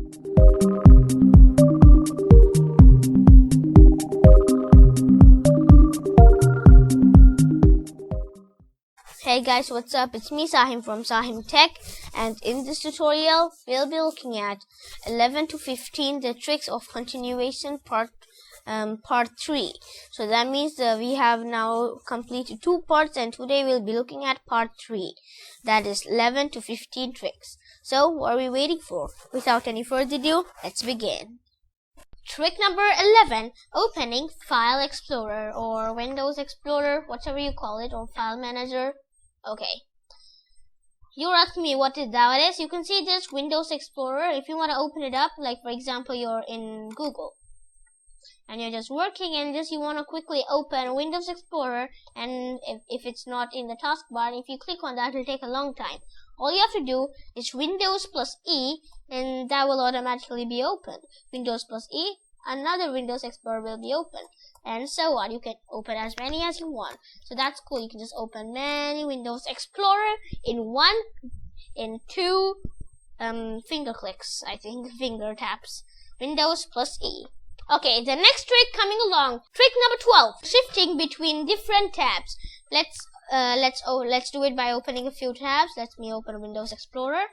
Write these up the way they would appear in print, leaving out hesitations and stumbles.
Hey guys, what's up? It's me Sahim from SahimTech, and in this tutorial we'll be looking at 11 to 15 the tricks of continuation part 3. So that means we have now completed 2 parts, and today we'll be looking at part 3, that is 11 to 15 tricks. So what are we waiting for? Without any further ado, let's begin. Trick number 11, opening File Explorer or Windows Explorer, whatever you call it, or File Manager. Okay, you're asking me what that is. You can see this Windows Explorer. If you want to open it up, like for example you're in Google and you're just working and just you want to quickly open Windows Explorer, and if it's not in the taskbar, if you click on that, it'll take a long time. All you have to do is Windows plus E, and that will automatically be opened. Windows plus E, another Windows Explorer will be open, and so on. You can open as many as you want. So that's cool. You can just open many Windows Explorer in 2 finger clicks, I think, finger taps. Windows plus E. Okay, the next trick coming along. Trick number 12, shifting between different tabs. Let's do it by opening a few tabs. Let me open Windows Explorer.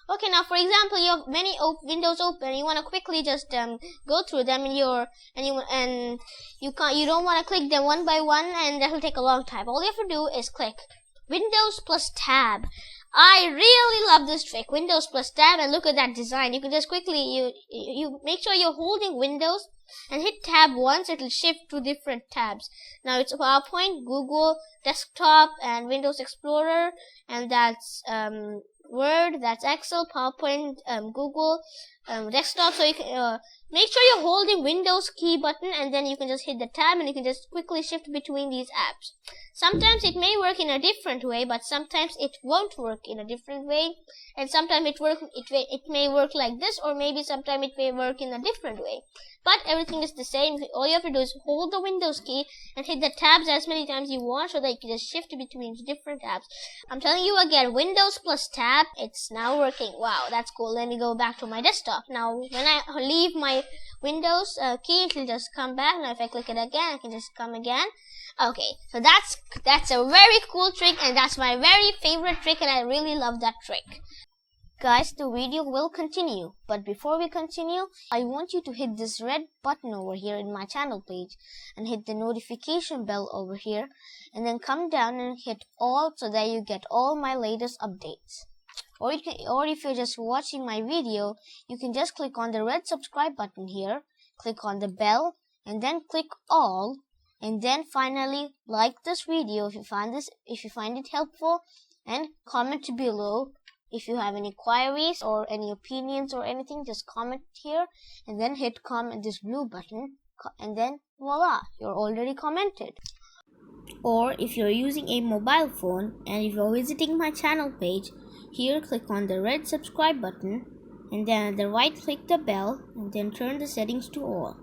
Okay, now for example, you have many windows open. You want to quickly just go through them, and you don't want to click them one by one, and that will take a long time. All you have to do is click Windows plus Tab. I really love this trick, Windows plus Tab, and look at that design. You can just quickly you make sure you're holding Windows and hit Tab once. It will shift to different tabs. Now it's PowerPoint, Google, Desktop, and Windows Explorer, and that's Word, that's Excel, PowerPoint, Google, Desktop. So you can make sure you're holding Windows key button, and then you can just hit the tab, and you can just quickly shift between these apps. Sometimes it may work in a different way, but sometimes it won't work in a different way, and sometimes it may work like this, or maybe sometimes it may work in a different way. But everything is the same. All you have to do is hold the Windows key and hit the tabs as many times you want, so that you can just shift between different tabs. I'm telling you again, Windows plus Tab, it's now working. Wow, that's cool. Let me go back to my desktop. Now when I leave my Windows key, it will just come back. Now if I click it again, it can just come again. Okay, so that's a very cool trick, and that's my very favorite trick, and I really love that trick. Guys, the video will continue, but before we continue, I want you to hit this red button over here in my channel page, and hit the notification bell over here, and then come down and hit all, so that you get all my latest updates. Or if you're just watching my video, you can just click on the red subscribe button here, click on the bell, and then click all, and then finally like this video if you find it helpful, and comment below. If you have any queries or any opinions or anything, just comment here, and then hit comment, this blue button, and then voila, you're already commented. Or if you're using a mobile phone and if you're visiting my channel page, here click on the red subscribe button, and then at the right click the bell, and then turn the settings to all.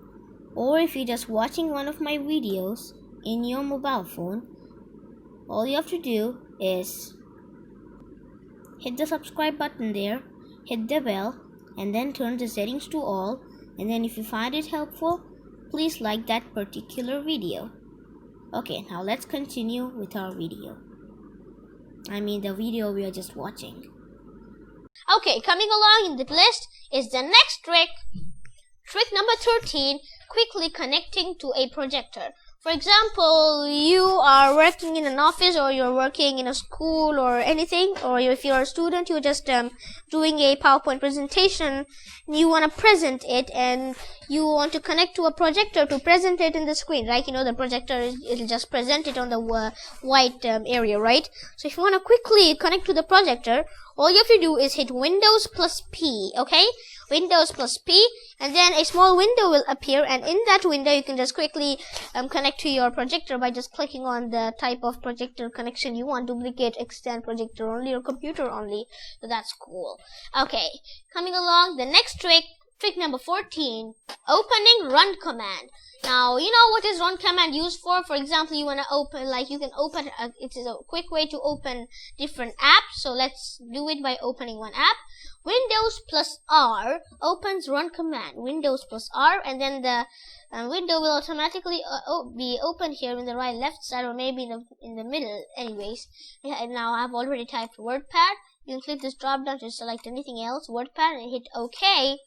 Or if you're just watching one of my videos in your mobile phone, all you have to do is hit the subscribe button there, hit the bell, and then turn the settings to all, and then if you find it helpful, please like that particular video. Okay, now let's continue with our video. I mean the video we are just watching. Okay, coming along in the list is the next trick. Trick number 13, quickly connecting to a projector. For example, you are working in an office, or you're working in a school or anything, or if you're a student, you're just doing a PowerPoint presentation, you want to present it, and you want to connect to a projector to present it in the screen, right? You know, the projector, it'll just present it on the white area, right? So if you want to quickly connect to the projector, all you have to do is hit Windows plus P, okay? Windows plus P, and then a small window will appear, and in that window you can just quickly connect to your projector by just clicking on the type of projector connection you want: duplicate, extend, projector only, or computer only. So that's cool. Okay, coming along, the next trick, Trick number 14, opening run command. Now, you know what is run command used for? For example, you want to open, like you can open, it is a quick way to open different apps. So let's do it by opening one app. Windows plus R opens run command. Windows plus R, and then the window will automatically be open here in the right left side, or maybe in the middle. Anyways, now I've already typed WordPad. You can click this drop down to select anything else, WordPad, and hit OK.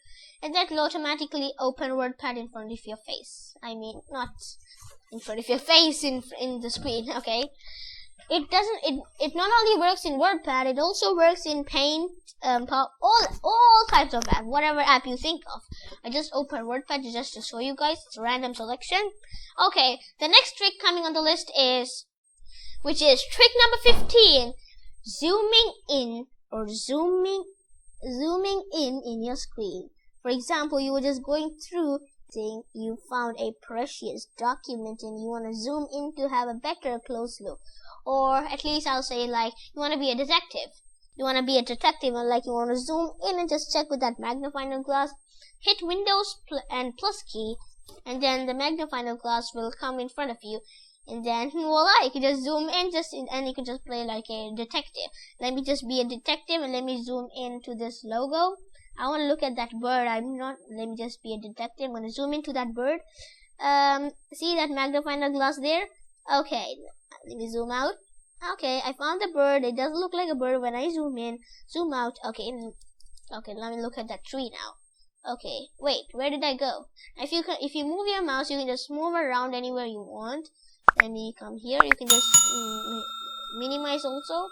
And that will automatically open WordPad in front of your face. I mean, not in front of your face, in the screen. Okay. It not only works in WordPad, it also works in Paint, all types of apps, whatever app you think of. I just opened WordPad just to show you guys. It's a random selection. Okay, the next trick coming on the list is, which is trick number 15, zooming in or zooming in your screen. For example, you were just going through thing, you found a precious document and you want to zoom in to have a better close look. Or at least I'll say, like, you want to be a detective. You want to be a detective and like you want to zoom in and just check with that magnifying glass. Hit Windows and plus key, and then the magnifying glass will come in front of you. And then voila, you can just zoom in and you can just play like a detective. Let me just be a detective and let me zoom into this logo. I want to look at that bird. Let me just be a detective. I'm going to zoom into that bird. See that magnifying glass there? Okay, let me zoom out. Okay, I found the bird. It doesn't look like a bird when I zoom in. Zoom out. Okay, let me look at that tree now. Okay, wait, where did I go? If you move your mouse, you can just move around anywhere you want. Then you come here. You can just minimize also.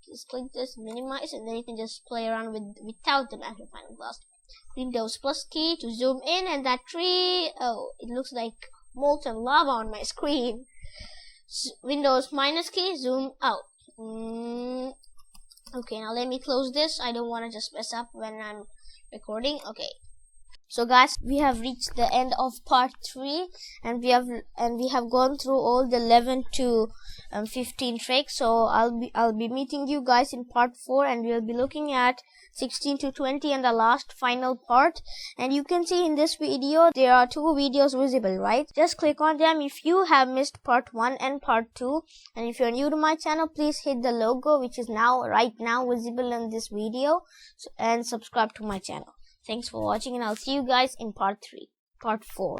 Just click this minimize, and then you can just play around without the magnifying glass. Windows plus key to zoom in, and that tree, oh, it looks like molten lava on my screen. Windows minus key, zoom out. Okay, now let me close this. I don't want to just mess up when I'm recording. Okay. So guys, we have reached the end of part 3, and we have gone through all the 11 to 15 tricks. So I'll be meeting you guys in part 4, and we'll be looking at 16 to 20 and the last final part. And you can see in this video there are 2 videos visible, right? Just click on them if you have missed part 1 and part 2. And if you're new to my channel, please hit the logo which is right now visible in this video, and subscribe to my channel. Thanks for watching, and I'll see you guys in part 4.